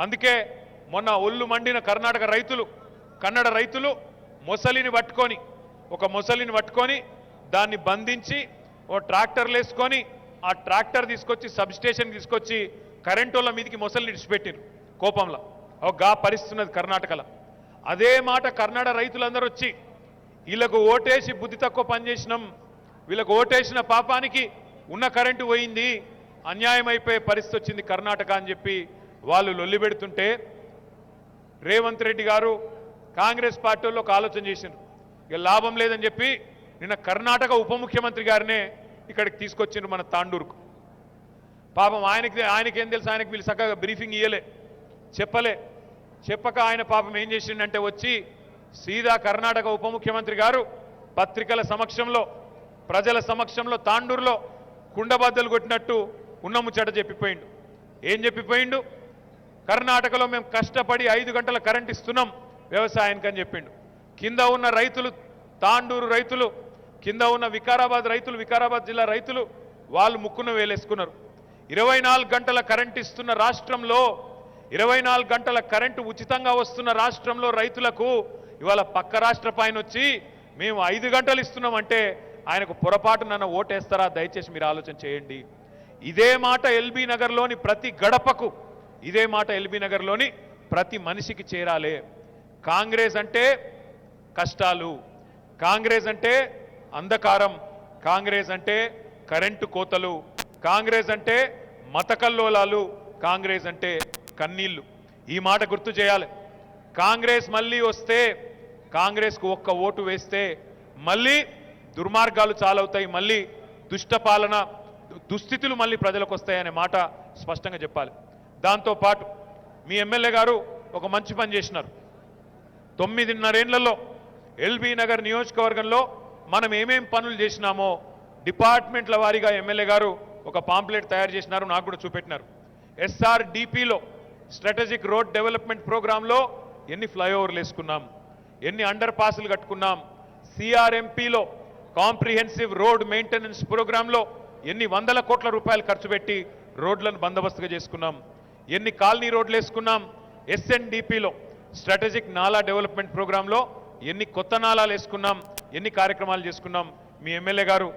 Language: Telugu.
అందుకే మొన్న ఒళ్ళు మండిన కర్ణాటక రైతులు కన్నడ రైతులు మొసలిని పట్టుకొని దాన్ని బంధించి ఓ ట్రాక్టర్లు వేసుకొని ఆ ట్రాక్టర్ తీసుకొచ్చి సబ్స్టేషన్ తీసుకొచ్చి కరెంటోళ్ళ మీదకి మొసలిని ఇడిచిపెట్టిరు కోపంలో. గా పరిస్థితున్నది కర్ణాటకలో. అదే మాట కన్నడ రైతులందరూ వచ్చి వీళ్ళకు ఓటేసి బుద్ధి తక్కువ పనిచేసినాం, వీళ్ళకు ఓటేసిన పాపానికి ఉన్న కరెంటు పోయింది, అన్యాయం అయిపోయే పరిస్థితి వచ్చింది కర్ణాటక అని చెప్పి వాళ్ళు లొల్లి పెడుతుంటే రేవంత్ రెడ్డి గారు కాంగ్రెస్ పార్టీలో ఒక ఆలోచన చేసిండ్రు. ఇక లాభం లేదని చెప్పి నిన్న కర్ణాటక ఉప ముఖ్యమంత్రి గారినే ఇక్కడికి తీసుకొచ్చిండ్రు మన తాండూరుకు. పాపం ఆయనకేం తెలుసు, ఆయనకు వీళ్ళు చక్కగా బ్రీఫింగ్ ఇయ్యలే, చెప్పక ఆయన పాపం ఏం చేసిండంటే వచ్చి సీదా కర్ణాటక ఉప ముఖ్యమంత్రి గారు పత్రికల సమక్షంలో ప్రజల సమక్షంలో తాండూరులో కుండబద్దలు కొట్టినట్టు ఉన్న ముచ్చట చెప్పిపోయిండు. ఏం చెప్పిపోయిండు? కర్ణాటకలో మేము కష్టపడి 5 గంటల కరెంట్ ఇస్తున్నాం వ్యవసాయానికి అని చెప్పిండు. కింద ఉన్న రైతులు, తాండూరు రైతులు, కింద ఉన్న వికారాబాద్ జిల్లా రైతులు వాళ్ళు ముక్కున వేలేసుకున్నారు. 24 గంటల కరెంట్ ఇస్తున్న రాష్ట్రంలో, 24 గంటల కరెంటు ఉచితంగా వస్తున్న రాష్ట్రంలో రైతులకు ఇవాళ పక్క రాష్ట్ర పైన వచ్చి మేము 5 గంటలు ఇస్తున్నామంటే ఆయనకు పొరపాటు నన్ను ఓటేస్తారా? దయచేసి మీరు ఆలోచన చేయండి. ఇదే మాట ఎల్బీ నగర్లోని ప్రతి గడపకు, ఇదే మాట ఎల్బీ నగర్లోని ప్రతి మనిషికి చేరాలే. కాంగ్రెస్ అంటే కష్టాలు, కాంగ్రెస్ అంటే అంధకారం, కాంగ్రెస్ అంటే కరెంటు కోతలు, కాంగ్రెస్ అంటే మతకల్లోలాలు, కాంగ్రెస్ అంటే కన్నీళ్లు. ఈ మాట గుర్తు చేయాలి. కాంగ్రెస్ మళ్ళీ వస్తే, కాంగ్రెస్కు ఒక్క ఓటు వేస్తే మళ్ళీ దుర్మార్గాలు చాలవుతాయి, మళ్ళీ దుష్టపాలన దుస్థితులు మళ్ళీ ప్రజలకు వస్తాయనే మాట స్పష్టంగా చెప్పాలి. దాంతోపాటు మీ ఎమ్మెల్యే గారు ఒక మంచి పని చేసినారు. 9.5 ఏళ్లలో ఎల్బీ నగర్ నియోజకవర్గంలో మనం ఏమేం పనులు చేసినామో డిపార్ట్మెంట్ల వారీగా ఎమ్మెల్యే గారు ఒక పాంప్లెట్ తయారు చేసినారు, నాకు కూడా చూపెట్టినారు. SRDPలో స్ట్రాటజిక్ రోడ్ డెవలప్మెంట్ ప్రోగ్రాంలో ఎన్ని ఫ్లైఓవర్లు వేసుకున్నాం, ఎన్ని అండర్ పాసులు కట్టుకున్నాం, CRMPలో కాంప్రిహెన్సివ్ రోడ్ మెయింటెనెన్స్ ప్రోగ్రాంలో ఎన్ని వందల కోట్ల రూపాయలు ఖర్చు పెట్టి రోడ్లను బందోబస్తుగా చేసుకున్నాం, ఎన్ని కాలనీ రోడ్లు వేసుకున్నాం, SNDPలో స్ట్రాటజిక్ నాలా డెవలప్మెంట్ ప్రోగ్రాంలో ఎన్ని కొత్త నాలాలు వేసుకున్నాం, ఎన్ని కార్యక్రమాలు చేసుకున్నాం. మీ ఎమ్మెల్యే గారు